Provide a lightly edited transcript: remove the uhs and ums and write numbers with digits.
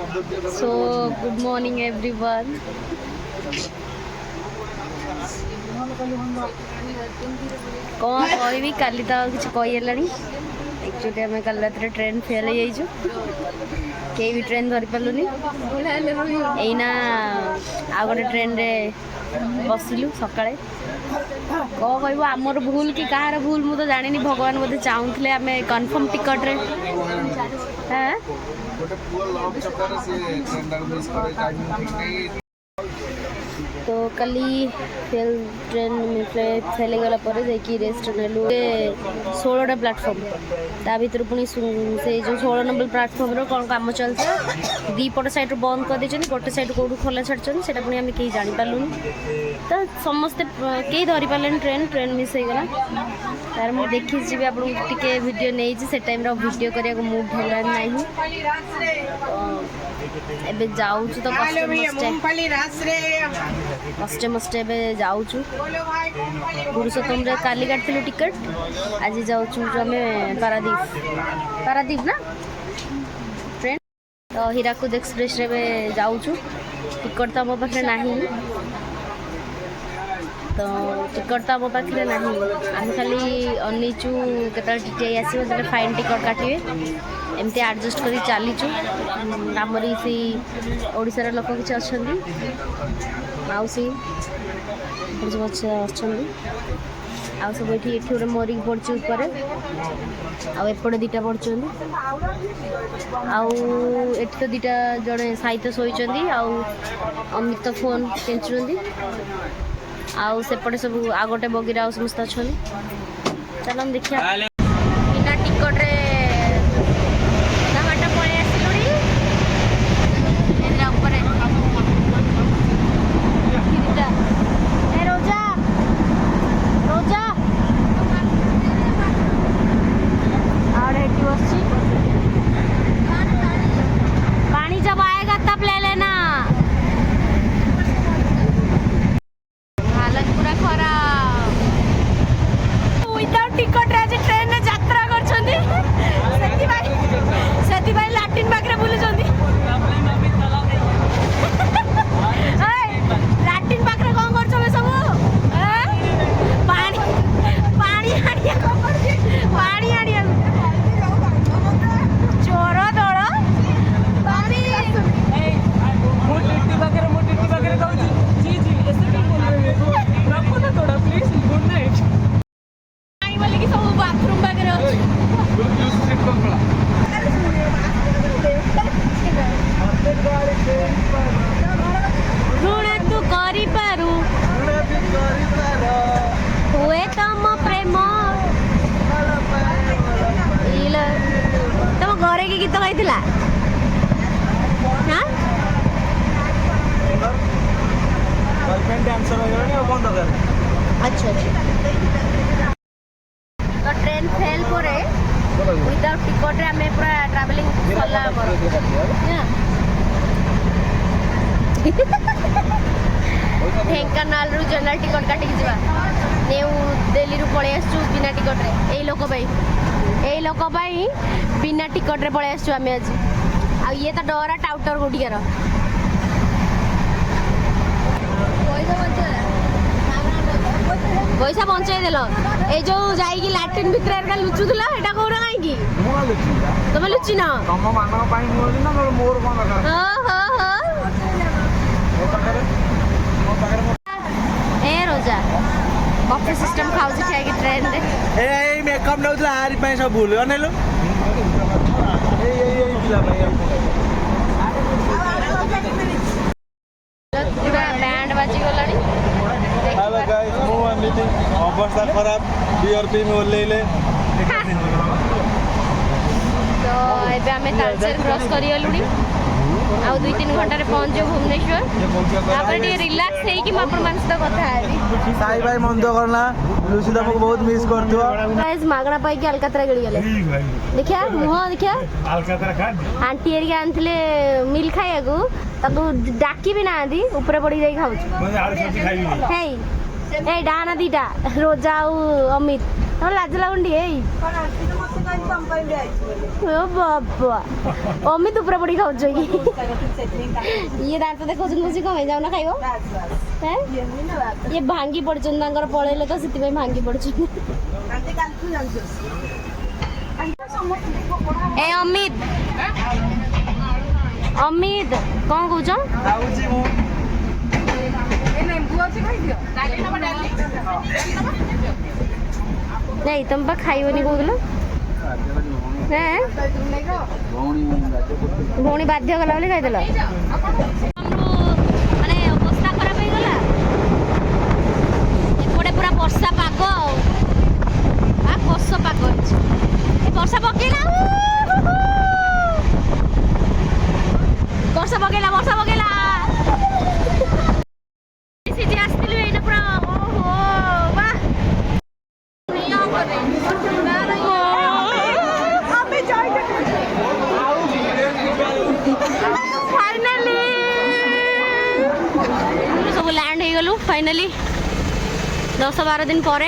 So good morning everyone. कौन कहबी काली तो किसी कहीलानी एक्चुअली आम कल रात ट्रेन फेल हो जाइए कहीं भी ट्रेन धरी पार्लुनि एना आ गए ट्रेन रे बसिलु सकाଳେ कौन कहब आमर भूल कि कहार भूल मुझे जानी भगवान बोधे चाहूले आम कन्फर्म टिकट रे तो कली फेल ट्रेन फेल गला रेस्ट नेलु 16टा प्लाटफर्म ता भर पुणी से जो 16 नंबर प्लाटफर्म रो कौन काम चलता दी पट साइड बंद कर देछन गोटे साइड कौटू खोला छाड़छन सेटा पुणी आम कहीं जानी पार्लुनी तो समस्ते कई धरी पार्ले ट्रेन मिस हो गला तार मुझे देखी जी आपको टिके वीडियो नहीं से टाइम रो वीडियो करिया को मूड होला नहीं एबे जाऊँ तो मस्ते मस्ते एबे जाऊँ पुरुषोत्तम रे काली काटलु टिकट आज जाऊँ आम पारादीप ना ट्रेन तो हीराकुद एक्सप्रेस रे जाऊँ टिकट तो आम पाखे नहीं तो टिकट तो आम पाखे नहीं आम खाली अनीचु के टी आसो फाइन टिकट काटे एमती एडजस्ट कर चलीचु आमरी से ओडिशार लोक किसी अच्छा मौसी सब अच्छा सब ये गोटे मरिक पड़े ऊपर आएपटे दीटा पड़े आउ तो दीटा जड़े साहित्य शोचती अमित फोन केचुंट आउ सेपटे सब आ गए बगीरे आ समस्त अच्छा चल देखिए बिना टिकट रे गीत गाई अच्छा तो ट्रेन फेल पर विदाउट टिकट आम पूरा ट्रावेलिंग ढेंकानाल रु जनरल टिकट काटिक जा न्यू दिल्ली रु पलि आसु बिना टिकट रे ए लोक बिना टिकट रे पलि आसु आम आज आ ये तो डरा टाउटर गोटिकार पैसा बचाई देल ए जो जाइकी लाट्रिन भितर लुचुला एटा कौन कहीं तुम लुचिन ए रोजा बफे सिस्टम खाऊ ठिया ट्रेन रे ए मेकअप नउतला आरी पय सब भूल अनेलो पूरा बैंड बाजी गलानी हेलो गाइस मो मीटिंग अवस्था खराब बीआरपी में ओलेले तो एबे हमें तालचेर क्रॉस करी गलुनी आ 2-3 घंटा रे पहुंच जो भुवनेश्वर तापर टी रिलैक्स हे कि मापर मानस तो कथा है साई भाई मन तो करना लुसी तुमको बहुत मिस करथो गाइस मागणा पाई के अलकतरा गली गले देखिया मुह देखिया अलकतरा खा आंटी एरिया आनथिले मिल खाया को ताको डाकी भी ना दी ऊपर पड़ी जाई खाऊ मैं आलू सब्जी खाइबी हे ए डाना दीटा रोजा अमित लाज लागुंडी ओ बाबा अमित ऊपर पड़ी खाउछ कि ये दांत देखौछन बसी कमे जाउ ना खाइबो हैं ये भांगी पड़छन तांकर पळेले तो सिति में भांगी पड़छन ए अमित अमित कौन कहूछ ଖାଉଛି ମୁଁ नहीं तुम पा खाइबनी कहूल भौणी बाध्य कला बोली खाइदेल माने अवस्था खराब हो गला एपटे पूरा वर्षा पाग आ कस पाग वर्षा पकेला वर्षा पकेला सीधी आसतिलु एना पूरा ओहो वाह फाइनली सब लैंड हो गलु फाइनली 10-12 दिन पर